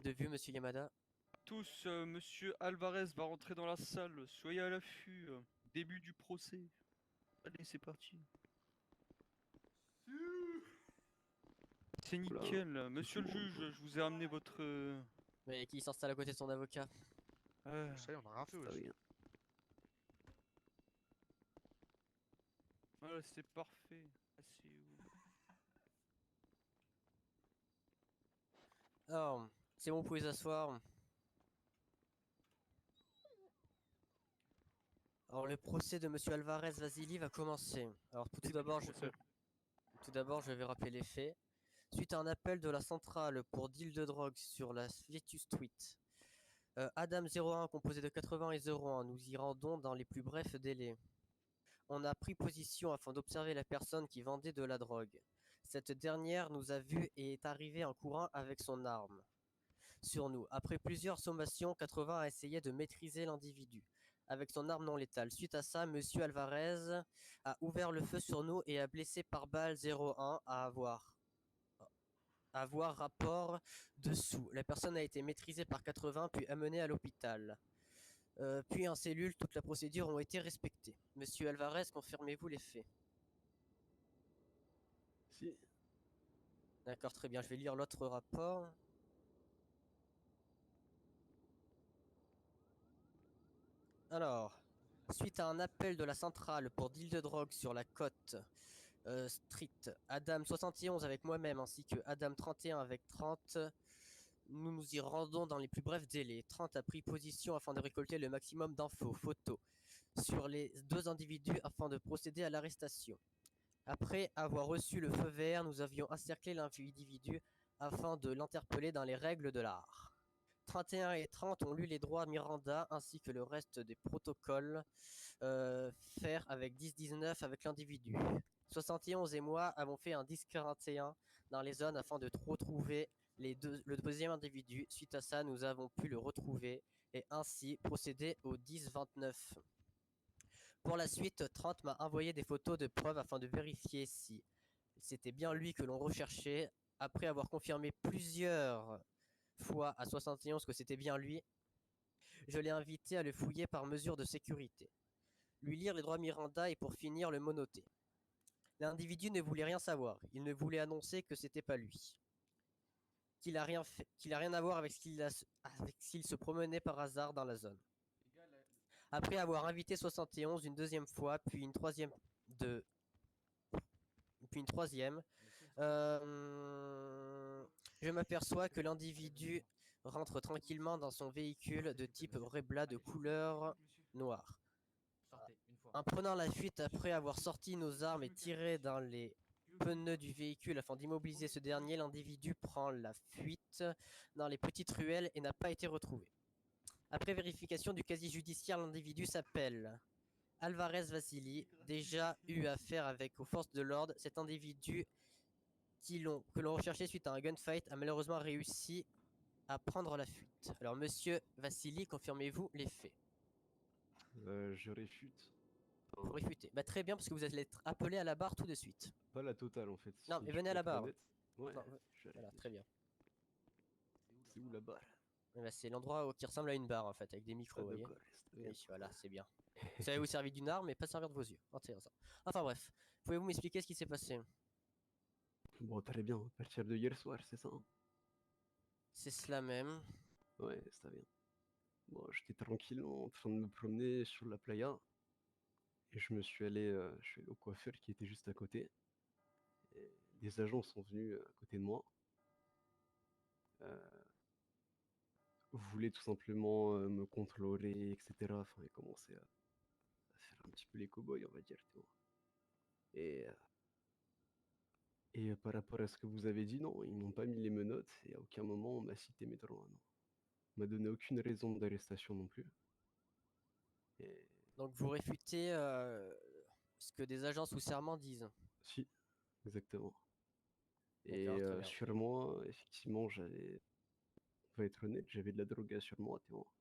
de vue, monsieur Yamada. Tous, monsieur Alvarez va rentrer dans la salle. Soyez à l'affût. Début du procès. Allez, c'est parti. C'est Oula, nickel. Monsieur le doucement. juge, je vous ai amené votre... Mais qui s'installe à côté de son avocat. Ça y est, on a rien fait, Ça wesh. vient. Voilà, c'est parfait. Asseyez-vous. Alors, c'est bon, vous pouvez s'asseoir. Alors, le procès de monsieur Alvarez Vasili va commencer. Alors, tout d'abord, Procès. je vais rappeler les faits. Suite à un appel de la centrale pour deal de drogue sur la Vitus Street, Adam 01, composé de 80 et 01, nous y rendons dans les plus brefs délais. On a pris position afin d'observer la personne qui vendait de la drogue. Cette dernière nous a vus et est arrivée en courant avec son arme sur nous. Après plusieurs sommations, 80 a essayé de maîtriser l'individu avec son arme non létale. Suite à ça, monsieur Alvarez a ouvert le feu sur nous et a blessé par balle 01 à avoir rapport dessous. La personne a été maîtrisée par 80 puis amenée à l'hôpital. Puis en cellule, toute la procédure ont été respectées. Monsieur Alvarez, confirmez-vous les faits? Si. D'accord, très bien. Je vais lire l'autre rapport. Alors, suite à un appel de la centrale pour deal de drogue sur la côte Street, Adam 71 avec moi-même ainsi que Adam 31 avec 30, nous nous y rendons dans les plus brefs délais. 30 a pris position afin de récolter le maximum d'infos, photos, sur les deux individus afin de procéder à l'arrestation. Après avoir reçu le feu vert, nous avions encerclé l'individu afin de l'interpeller dans les règles de l'art. 31 et 30 ont lu les droits Miranda ainsi que le reste des protocoles faire avec 10-19 avec l'individu. 71 et moi avons fait un 10-41 dans les zones afin de retrouver le deuxième individu. Suite à ça, nous avons pu le retrouver et ainsi procéder au 10-29. Pour la suite, 30 m'a envoyé des photos de preuves afin de vérifier si c'était bien lui que l'on recherchait. Après avoir confirmé plusieurs fois à 71 que c'était bien lui, je l'ai invité à le fouiller par mesure de sécurité, lui lire les droits Miranda et pour finir le monoter. L'individu ne voulait rien savoir, il ne voulait annoncer que c'était pas lui, qu'il a rien fait, qu'il a rien à voir avec s'il se promenait par hasard dans la zone. Après avoir invité 71 une deuxième fois, puis une troisième de puis une troisième, je m'aperçois que l'individu rentre tranquillement dans son véhicule de type Rebla de couleur noire. En prenant la fuite après avoir sorti nos armes et tiré dans les pneus du véhicule afin d'immobiliser ce dernier, l'individu prend la fuite dans les petites ruelles et n'a pas été retrouvé. Après vérification du casier judiciaire, l'individu s'appelle Alvarez Vasili, déjà eu affaire avec aux forces de l'ordre. Cet individu que l'on recherchait suite à un gunfight a malheureusement réussi à prendre la fuite. Alors, monsieur Vassili, confirmez-vous les faits? Je réfute. Vous réfutez. Bah, très bien, parce que vous allez être appelé à la barre tout de suite. Pas la totale en fait. Non, Si mais je venez peux à la être barre. honnête. Ouais, Non, je suis voilà, allé. très bien. C'est où la barre? Bah, c'est l'endroit qui ressemble à une barre, en fait, avec des micros, Ah vous voyez. d'accord, c'est bien. Oui, voilà, c'est bien. Vous savez vous servir d'une arme, mais pas servir de vos yeux. Intéressant. Enfin bref, pouvez-vous m'expliquer ce qui s'est passé? Bon, très bien. À partir de hier soir, c'est ça, hein? C'est cela même. Ouais, c'est bien. Bon, j'étais tranquillement en train de me promener sur la playa. Et je suis allé au coiffeur qui était juste à côté. Et des agents sont venus à côté de moi. Euh, voulaient tout simplement me contrôler, etc. Enfin, ils commençaient à faire un petit peu les cow-boys, on va dire, tu vois. Et, euh, et par rapport à ce que vous avez dit, non, ils m'ont pas mis les menottes et à aucun moment on m'a cité mes droits, non. On m'a donné aucune raison d'arrestation non plus. Et Donc vous réfutez ce que des agents sous serment disent. si, exactement. Et D'accord, très bien. sur moi, effectivement, on va être honnête, j'avais de la drogue sur moi, tu vois.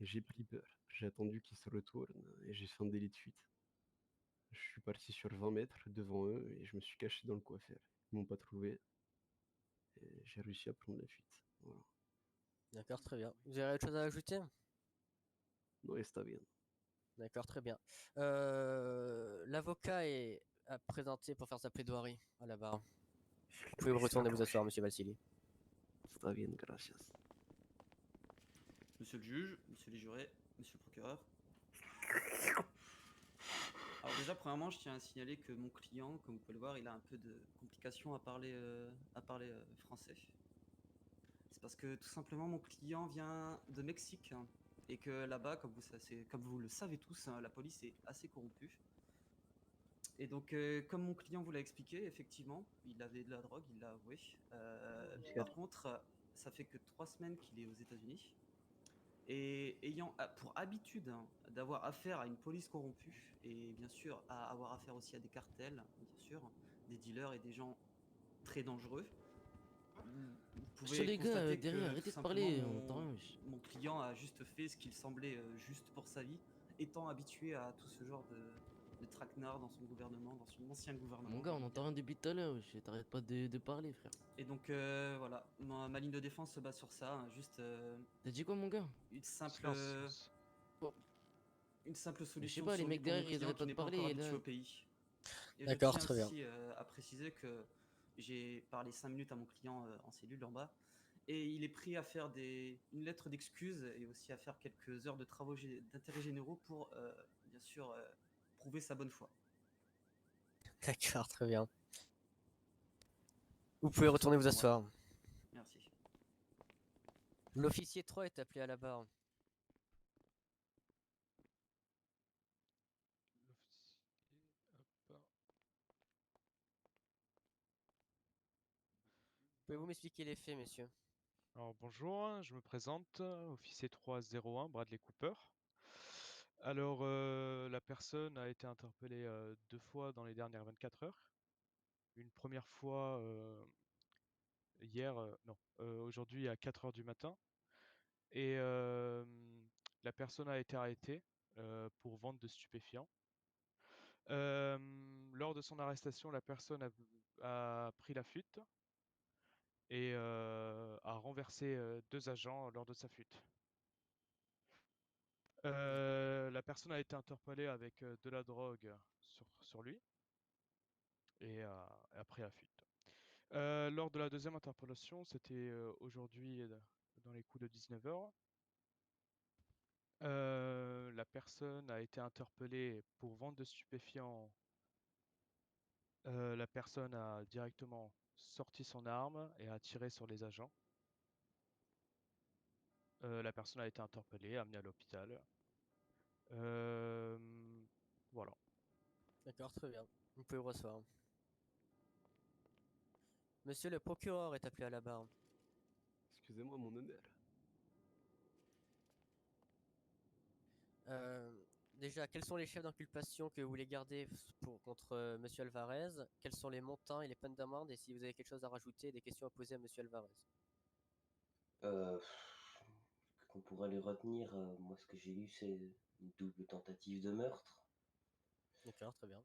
Et j'ai pris peur. J'ai attendu qu'ils se retournent et j'ai fait un délit de fuite. Je suis parti sur 20 mètres devant eux et je me suis caché dans le coiffeur. Ils m'ont pas trouvé et j'ai réussi à prendre la fuite. Voilà. D'accord, très bien. Vous avez autre chose à ajouter? No está bien. D'accord, très bien. L'avocat est à présenter pour faire sa plaidoirie à la barre. Vous pouvez retourner vous asseoir, monsieur Vassili. Está bien, gracias. Monsieur le juge, monsieur les jurés, monsieur le procureur. Alors déjà, premièrement, je tiens à signaler que mon client, comme vous pouvez le voir, il a un peu de complications à parler français. C'est parce que tout simplement, mon client vient de Mexique hein, et que là-bas, comme vous le savez tous, hein, la police est assez corrompue. Et donc, comme mon client vous l'a expliqué, effectivement, il avait de la drogue, il l'a avoué. Par contre, ça fait que 3 semaines qu'il est aux États-Unis. Et ayant pour habitude hein, d'avoir affaire à une police corrompue et bien sûr à avoir affaire aussi à des cartels, bien sûr, des dealers et des gens très dangereux, vous Sur pouvez les gars, constater derrière, que tout arrêtez de simplement parler, on entend rien. mon client a juste fait ce qu'il semblait juste pour sa vie, étant habitué à tout ce genre de traquenards dans son gouvernement, dans son ancien gouvernement. Mon gars, j'ai on envie de entend dire. rien depuis tout à l'heure, wesh, t'arrêtes pas de parler, frère. Et donc voilà, ma ligne de défense se base sur ça, hein, juste T'as dit quoi, mon gars? une simple, Bon, une simple mais je sais solution pas, de les survie mecs pour mon derrière, ils client arrêtent qui pas de n'est pas parler, encore et là... habitué au pays. Et je D'accord, tiens très bien. aussi à préciser que j'ai parlé 5 minutes à mon client en cellule en bas et il est prêt à faire une lettre d'excuse et aussi à faire quelques heures de travaux d'intérêt généraux pour bien sûr prouver sa bonne foi. D'accord, très bien. Vous pouvez C'est tout retourner vous pour moi. asseoir. Merci. L'officier 3 est appelé à la barre. Pouvez-vous m'expliquer les faits, messieurs? Alors bonjour, je me présente, officier 301 Bradley Cooper. Alors la personne a été interpellée 2 fois dans les dernières 24 heures. Une première fois hier, non, aujourd'hui à 4 heures du matin. Et la personne a été arrêtée pour vente de stupéfiants. Lors de son arrestation, la personne a pris la fuite et a renversé 2 agents lors de sa fuite. La personne a été interpellée avec de la drogue sur lui et a pris la fuite. Lors de la deuxième interpellation, c'était aujourd'hui dans les coups de 19 heures. La personne a été interpellée pour vente de stupéfiants. La personne a directement sorti son arme et a tiré sur les agents. La personne a été interpellée, amenée à l'hôpital. Voilà. D'accord, très bien. Vous pouvez vous rasseoir. Monsieur le procureur est appelé à la barre. Excusez-moi, mon honneur. Déjà, quels sont les chefs d'inculpation que vous voulez garder contre Monsieur Alvarez? Quels sont les montants et les peines d'amende? Et si vous avez quelque chose à rajouter, des questions à poser à Monsieur Alvarez. Euh, qu'on pourrait les retenir, moi ce que j'ai lu c'est une double tentative de meurtre. D'accord, très bien.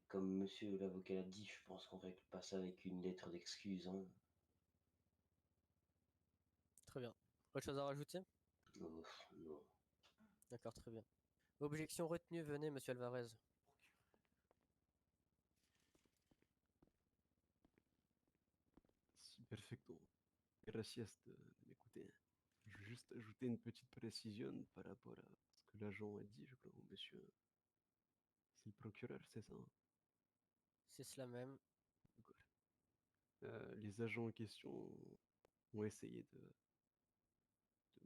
Comme monsieur l'avocat l'a dit, je pense qu'on règle pas ça avec une lettre d'excuse. Hein. Très bien. Autre chose à rajouter? Non. D'accord, très bien. Objection retenue, venez, Monsieur Alvarez. Si, perfecto. Gracias de m'écouter. Je veux juste ajouter une petite précision par rapport à ce que l'agent a dit, je crois, au monsieur. C'est le procureur, c'est ça? Hein? C'est cela même. D'accord. Les agents en question ont essayé de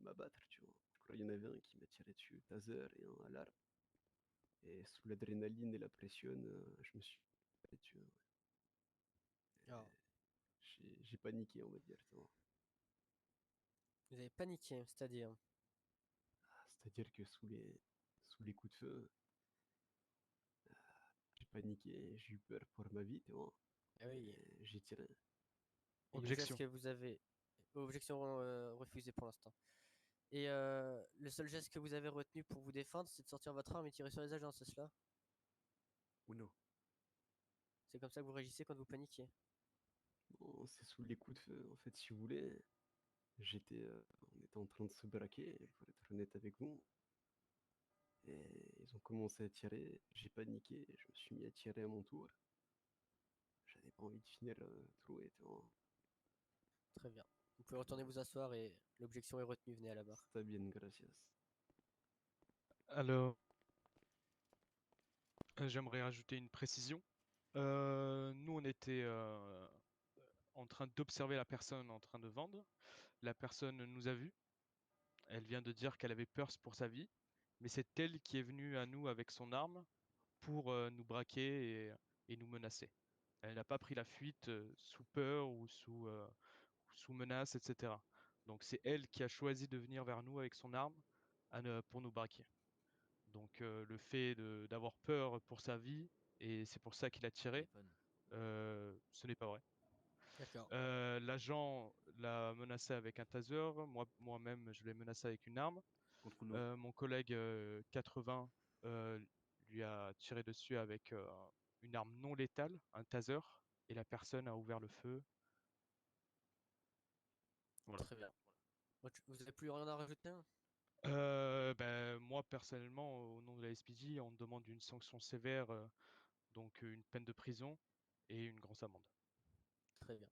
m'abattre, tu vois. Je crois qu'il y en avait un qui m'a tiré dessus, taser et un à l'arme. Et sous l'adrénaline et la pression, je me suis fait dessus. Alors, J'ai paniqué, on va dire. Tu vois. vous avez paniqué, c'est-à-dire? C'est-à-dire que sous les coups de feu, j'ai paniqué, j'ai eu peur pour ma vie, tu vois. Ah oui. Et j'ai tiré. Et le geste Objection. que vous avez... Objection refusée pour l'instant. Et le seul geste que vous avez retenu pour vous défendre, c'est de sortir votre arme et tirer sur les agents, c'est cela? Ou non. C'est comme ça que vous réagissez quand vous paniquez? Bon, c'est sous les coups de feu. En fait, si vous voulez, on était en train de se braquer, pour être honnête avec vous. Et ils ont commencé à tirer, j'ai paniqué, je me suis mis à tirer à mon tour. J'avais pas envie de finir troué, tu vois. Très bien. Vous pouvez retourner vous asseoir et l'objection est retenue, venez à la barre. Está bien, gracias. Alors, j'aimerais rajouter une précision. Nous, on était en train d'observer la personne en train de vendre. La personne nous a vus. Elle vient de dire qu'elle avait peur pour sa vie, mais c'est elle qui est venue à nous avec son arme pour nous braquer et nous menacer. Elle n'a pas pris la fuite sous peur ou sous menace, etc. Donc c'est elle qui a choisi de venir vers nous avec son arme pour nous braquer. Donc le fait d'avoir peur pour sa vie, et c'est pour ça qu'il a tiré, ce n'est pas vrai. D'accord. L'agent l'a menacé avec un taser, moi-même je l'ai menacé avec une arme. Contre nous. Mon collègue 80 lui a tiré dessus avec une arme non létale, un taser, et la personne a ouvert le feu. Voilà. Très bien. Vous n'avez plus rien à rajouter? Moi personnellement, au nom de la SPJ, on me demande une sanction sévère, donc une peine de prison et une grosse amende. Très bien.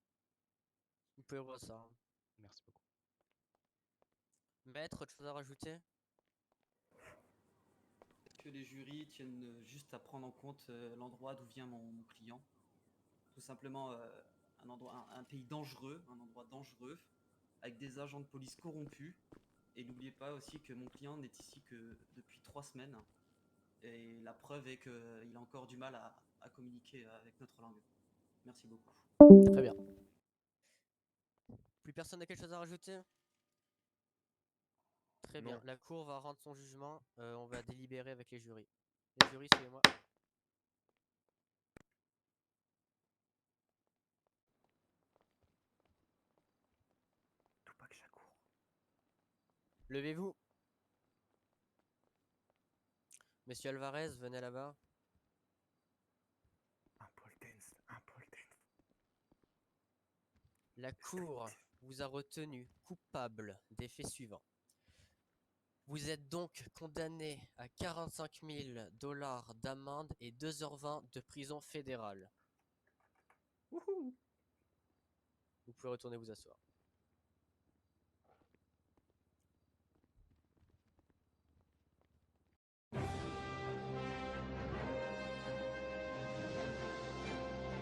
Vous pouvez voir ça. Hein. Merci beaucoup. Maître, autre chose à rajouter? Est-ce que les jurys tiennent juste à prendre en compte l'endroit d'où vient mon client? Tout simplement un pays dangereux, un endroit dangereux, avec des agents de police corrompus. Et n'oubliez pas aussi que mon client n'est ici que depuis 3 semaines. Et la preuve est qu'il a encore du mal à communiquer avec notre langue. Merci beaucoup. Très bien. Plus personne n'a quelque chose à rajouter? Très bien. Non. La cour va rendre son jugement. On va délibérer avec les jurys. Les jurys, suivez-moi. Tupac Shakur. Levez-vous. Monsieur Alvarez, venez là-bas. Un pole dance. Un pole dance. La cour vous a retenu coupable des faits suivants. Vous êtes donc condamné à 45 000 $ d'amende et 2h20 de prison fédérale. Wouhou. Vous pouvez retourner vous asseoir.